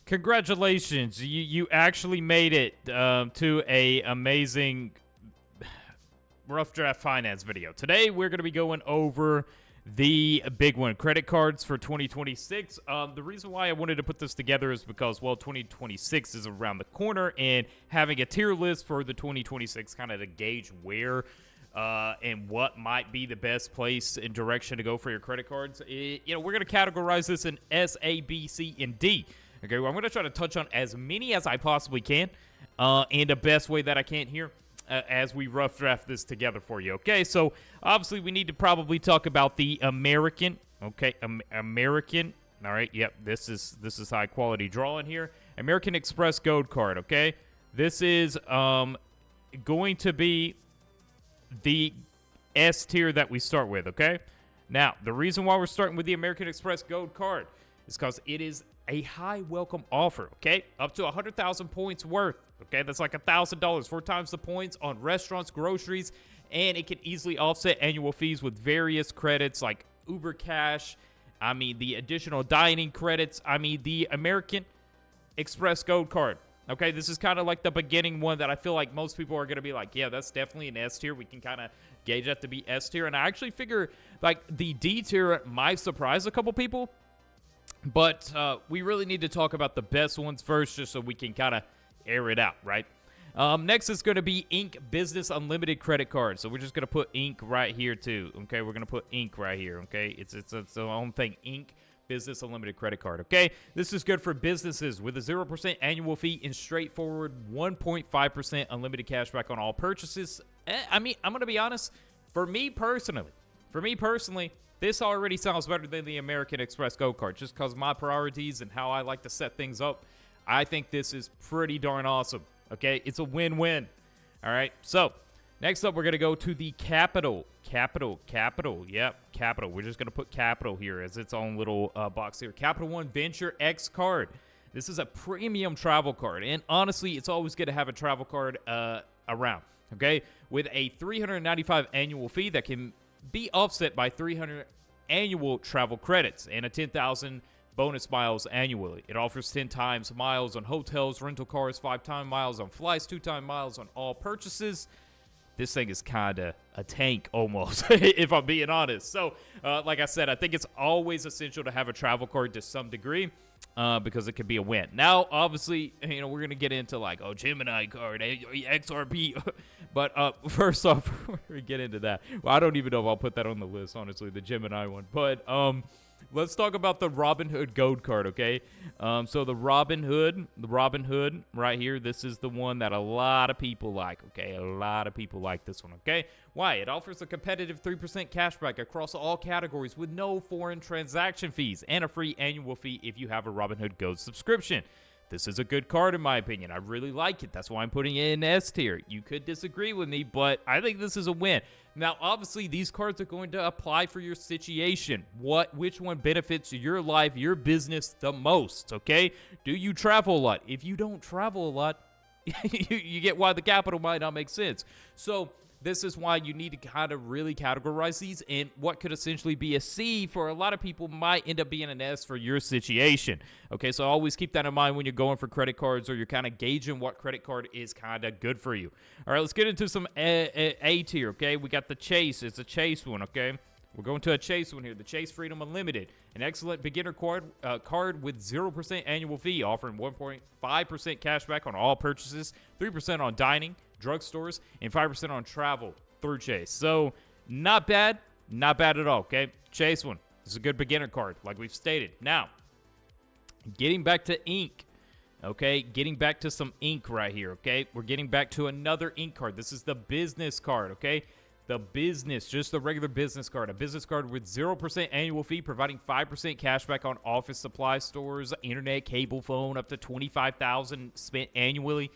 Congratulations, you actually made it to a amazing rough draft finance video. Today we're going to be going over the big one, credit cards for 2026. The reason why I wanted to put this together is because, well, 2026 is around the corner, and having a tier list for the 2026 kind of to gauge where and what might be the best place and direction to go for your credit cards. We're going to categorize this in S, A, B, C, and D. Okay, well, I'm going to try to touch on as many as I possibly can in the best way that I can here as we rough draft this together for you. Okay, so obviously we need to probably talk about the American. Okay, American. All right, yep, this is high quality drawing here. American Express Gold Card. Okay, this is going to be the S tier that we start with. Okay, now the reason why we're starting with the American Express Gold Card is because it is a high welcome offer, okay? Up to 100,000 points worth, okay? That's like $1,000, 4 times the points on restaurants, groceries, and it can easily offset annual fees with various credits like Uber Cash, the additional dining credits, the American Express Gold Card, okay? This is kind of like the beginning one that I feel like most people are going to be like, yeah, that's definitely an S tier. We can kind of gauge that to be S tier, and I actually figure like the D tier might surprise a couple people. But we really need to talk about the best ones first just so we can kind of air it out, right? Next is going to be Inc. Business Unlimited Credit Card. So we're just going to put Inc. right here too, okay? We're going to put Inc. right here, okay? It's its own thing, Inc. Business Unlimited Credit Card, okay? This is good for businesses with a 0% annual fee and straightforward 1.5% unlimited cash back on all purchases. I'm going to be honest, for me personally, this already sounds better than the American Express Gold Card, just because my priorities and how I like to set things up. I think this is pretty darn awesome, okay? It's a win-win, all right? So, next up, we're going to go to the Capital. Capital. Yep, Capital. We're just going to put Capital here as its own little box here. Capital One Venture X Card. This is a premium travel card, and honestly, it's always good to have a travel card around, okay? With a $395 annual fee that can be offset by 300 annual travel credits and a 10,000 bonus miles annually. It offers 10 times miles on hotels, rental cars, 5 times miles on flights, 2 times miles on all purchases. This thing is kind of a tank almost, if I'm being honest. So, like I said, I think it's always essential to have a travel card to some degree because it could be a win. Now, obviously, we're going to get into like, Gemini card, XRP. But first off, before we get into that, well, I don't even know if I'll put that on the list, honestly, the Gemini one. But let's talk about the Robinhood Gold Card, okay? So the Robinhood right here, this is the one that a lot of people like, okay? A lot of people like this one, okay? Why? It offers a competitive 3% cashback across all categories with no foreign transaction fees and a free annual fee if you have a Robinhood Gold subscription. This is a good card in my opinion. I really like it. That's why I'm putting it in S tier. You could disagree with me, but I think this is a win. Now, obviously, these cards are going to apply for your situation. Which one benefits your life, your business the most, okay? Do you travel a lot? If you don't travel a lot, you get why the Capital might not make sense. So this is why you need to kind of really categorize these, and what could essentially be a C for a lot of people might end up being an S for your situation. Okay, so always keep that in mind when you're going for credit cards or you're kind of gauging what credit card is kind of good for you. All right, let's get into some A tier, okay? We got the Chase. It's a Chase one, okay? We're going to a Chase one here, the Chase Freedom Unlimited, an excellent beginner card with 0% annual fee, offering 1.5% cash back on all purchases, 3% on dining, drugstores, and 5% on travel through Chase. So, not bad at all, okay? Chase one. This is a good beginner card, like we've stated. Now, getting back to Inc., okay? Getting back to some Inc. right here, okay? We're getting back to another Inc. card. This is the business card, okay? The business, just the regular business card. A business card with 0% annual fee, providing 5% cash back on office supply stores, internet, cable phone, up to $25,000 spent annually.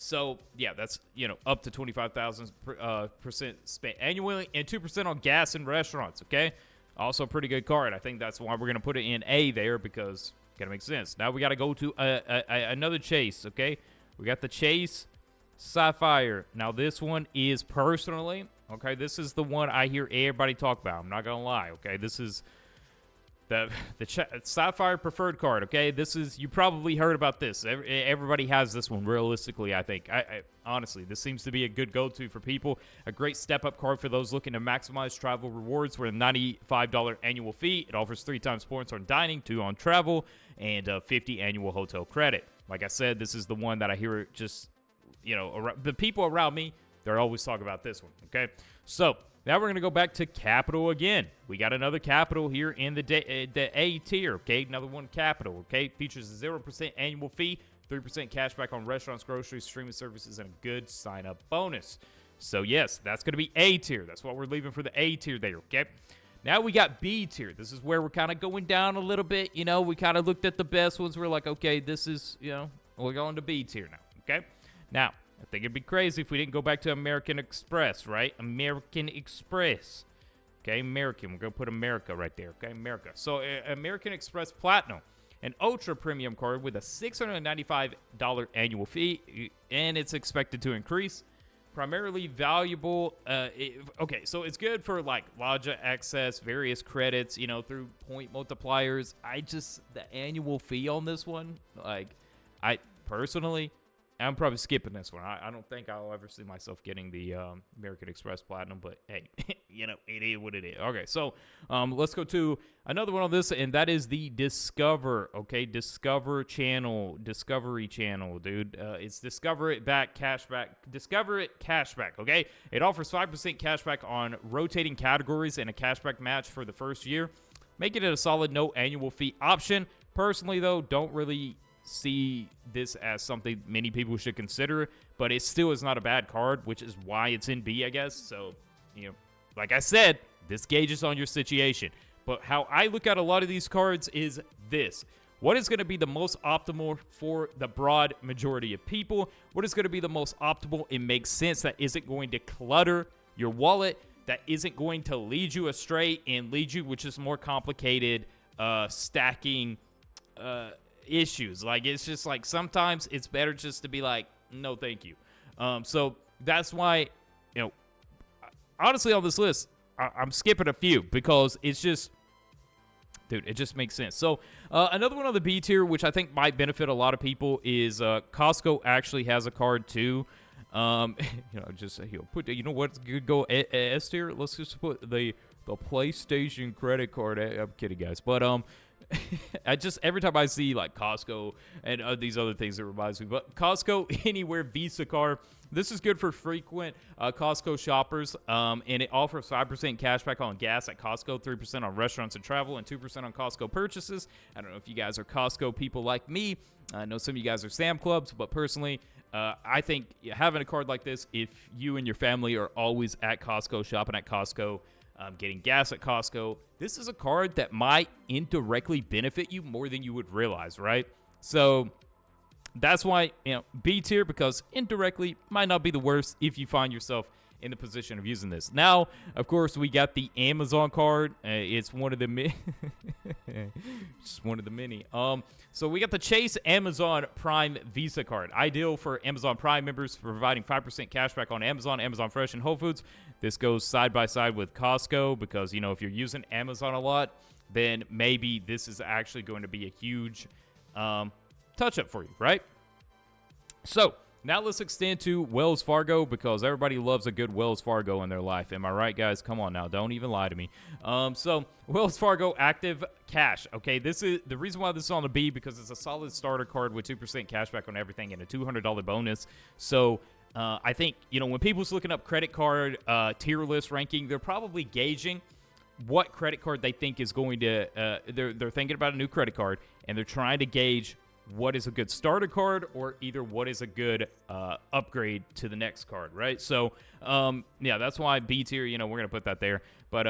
So, yeah, that's, up to 25,000% spent annually, and 2% on gas and restaurants, okay? Also a pretty good card. I think that's why we're going to put it in A there, because it kind of makes sense. Now we got to go to another Chase, okay? We got the Chase Sapphire. Now, this one is personally, okay, this is the one I hear everybody talk about. I'm not going to lie, okay? This is the Sapphire preferred card, okay? This is, you probably heard about this. Everybody has this one, realistically, I think. Honestly, this seems to be a good go-to for people. A great step-up card for those looking to maximize travel rewards with a $95 annual fee. It offers 3 times points on dining, 2 on travel, and 50 annual hotel credit. Like I said, this is the one that I hear just, you know, the people around me, they're always talking about this one, okay? So now we're going to go back to Capital again. We got another Capital here in the A tier, okay? Another one Capital, okay? Features a 0% annual fee, 3% cash back on restaurants, groceries, streaming services, and a good sign-up bonus. So, yes, that's going to be A tier. That's what we're leaving for the A tier there, okay? Now we got B tier. This is where we're kind of going down a little bit. You know, we kind of looked at the best ones. We're like, okay, this is, you know, we're going to B tier now, okay? Now, I think it'd be crazy if we didn't go back to American Express, right? American Express. Okay, American. We're going to put America right there, okay? America. So, American Express Platinum, an ultra premium card with a $695 annual fee, and it's expected to increase. Primarily valuable. Okay, so it's good for, like, Lodge access, various credits, you know, through point multipliers. The annual fee on this one, like, I personally, I'm probably skipping this one. I don't think I'll ever see myself getting the American Express Platinum, but hey, you know, it is what it is. Okay, so let's go to another one on this, and that is the Discover, okay? Discovery channel, dude. It's Discover It Back Cashback. Discover It Cashback, okay? It offers 5% cashback on rotating categories and a cashback match for the first year, making it a solid no annual fee option. Personally, though, don't really see this as something many people should consider, but it still is not a bad card, which is why it's in B, I guess. So, you know, like I said, this gauges on your situation. But how I look at a lot of these cards is this. What is going to be the most optimal for the broad majority of people? What is going to be the most optimal and makes sense that isn't going to clutter your wallet, that isn't going to lead you astray and lead you, which is more complicated stacking issues. Like, it's just like sometimes it's better just to be like, no thank you. So that's why, you know, honestly on this list I'm skipping a few because it's just, dude, it just makes sense. So another one on the B tier, which I think might benefit a lot of people, is Costco actually has a card too. You know, just put, you know what's good, go S tier. Let's just put the PlayStation credit card. I'm kidding, guys, but I just, every time I see like Costco and these other things, it reminds me. But Costco Anywhere Visa card, this is good for frequent Costco shoppers, and it offers 5% cash back on gas at Costco, 3% on restaurants and travel, and 2% on Costco purchases. I don't know if you guys are Costco people like me. I know some of you guys are Sam Clubs, but personally, I think having a card like this, if you and your family are always at Costco, shopping at Costco, getting gas at Costco, this is a card that might indirectly benefit you more than you would realize, right? So that's why, you know, B tier, because indirectly might not be the worst if you find yourself in the position of using this. Now, of course, we got the Amazon card. It's one of the just one of the many. So we got the Chase Amazon Prime Visa card, ideal for Amazon Prime members, for providing 5% cash back on Amazon, Amazon Fresh, and Whole Foods. This goes side by side with Costco because, you know, if you're using Amazon a lot, then maybe this is actually going to be a huge touch-up for you, right? So now let's extend to Wells Fargo, because everybody loves a good Wells Fargo in their life. Am I right, guys? Come on now. Don't even lie to me. So Wells Fargo Active Cash. Okay, this is the reason why this is on the B, because it's a solid starter card with 2% cash back on everything and a $200 bonus. So I think, you know, when people's looking up credit card tier list ranking, they're probably gauging what credit card they think is going to they're thinking about a new credit card, and they're trying to gauge what is a good starter card, or either what is a good upgrade to the next card, right? So, yeah, that's why B tier, you know, we're going to put that there. But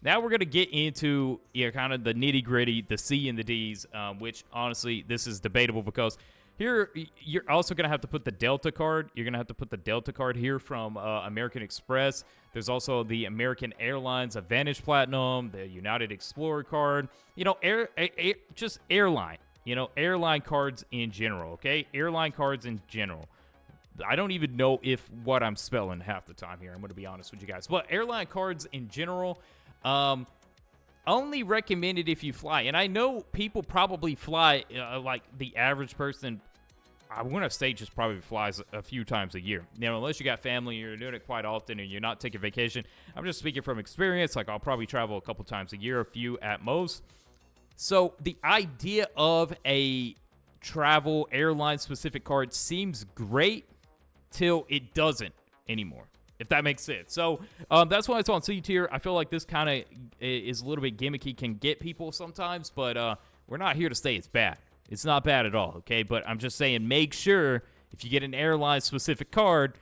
now we're going to get into, you know, kind of the nitty-gritty, the C and the Ds, which, honestly, this is debatable, because here you're also going to have to put the Delta card. You're going to have to put the Delta card here from American Express. There's also the American Airlines AAdvantage Platinum, the United Explorer card, you know, just airline. You know, airline cards in general, okay? Airline cards in general. I don't even know if what I'm spelling half the time here. I'm going to be honest with you guys. But airline cards in general, only recommended if you fly. And I know people probably fly, like the average person, I want to say just probably flies a few times a year. Unless you got family, you're doing it quite often, and you're not taking vacation. I'm just speaking from experience. Like, I'll probably travel a couple times a year, a few at most. So the idea of a travel airline-specific card seems great till it doesn't anymore, if that makes sense. So that's why it's on C tier. I feel like this kind of is a little bit gimmicky, can get people sometimes, but we're not here to say it's bad. It's not bad at all, okay? But I'm just saying, make sure if you get an airline-specific card,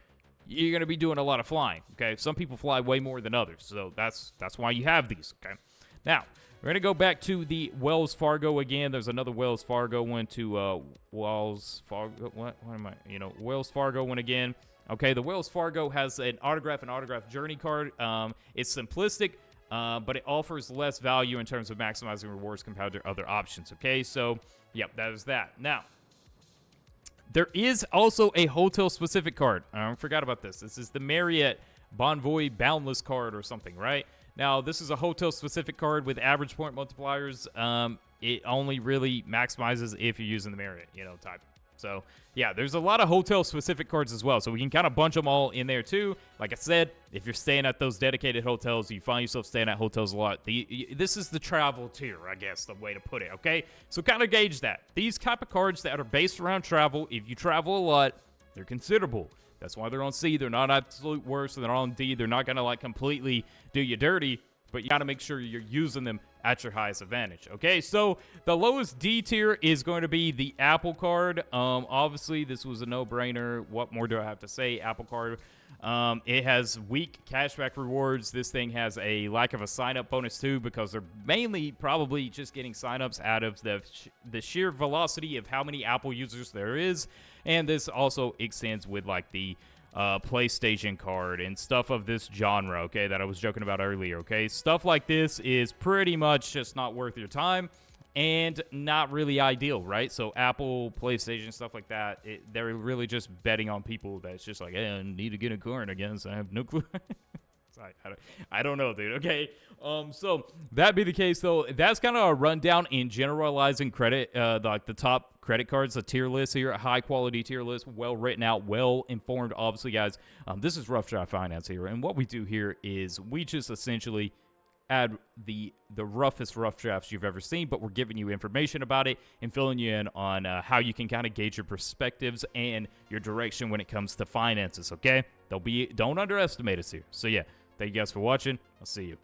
you're going to be doing a lot of flying, okay? Some people fly way more than others, so that's why you have these, okay? Now, we're going to go back to the Wells Fargo again. There's another Wells Fargo one to Wells Fargo. What am I? Wells Fargo one again. Okay, the Wells Fargo has an autograph journey card. It's simplistic, but it offers less value in terms of maximizing rewards compared to other options. Okay, so, yep, that is that. Now, there is also a hotel-specific card. I forgot about this. This is the Marriott Bonvoy Boundless card or something, right? Now, this is a hotel-specific card with average point multipliers. It only really maximizes if you're using the Marriott, type. So, yeah, there's a lot of hotel-specific cards as well. So we can kind of bunch them all in there, too. Like I said, if you're staying at those dedicated hotels, you find yourself staying at hotels a lot. This is the travel tier, I guess, the way to put it, okay? So kind of gauge that. These type of cards that are based around travel, if you travel a lot, they're considerable. That's why they're on C. They're not absolute worst. They're on D. They're not going to, like, completely do you dirty. But you got to make sure you're using them at your highest advantage. Okay, so the lowest D tier is going to be the Apple Card. Obviously, this was a no-brainer. What more do I have to say? Apple Card. It has weak cashback rewards. This thing has a lack of a sign-up bonus, too, because they're mainly probably just getting sign-ups out of the sheer velocity of how many Apple users there is. And this also extends with, like, the PlayStation card and stuff of this genre, okay, that I was joking about earlier, okay? Stuff like this is pretty much just not worth your time and not really ideal, right? So Apple, PlayStation, stuff like that, they're really just betting on people that's just like, hey, I need to get a card, I guess. I have no clue. I don't know, dude, okay? So that be the case, though. That's kind of a rundown in generalizing credit, like the top credit cards, a tier list here, a high-quality tier list, well written out, well-informed, obviously, guys. This is Rough Draft Finance here, and what we do here is we just essentially add the roughest rough drafts you've ever seen, but we're giving you information about it and filling you in on how you can kind of gauge your perspectives and your direction when it comes to finances, okay? Don't underestimate us here. So, yeah. Thank you guys for watching. I'll see you.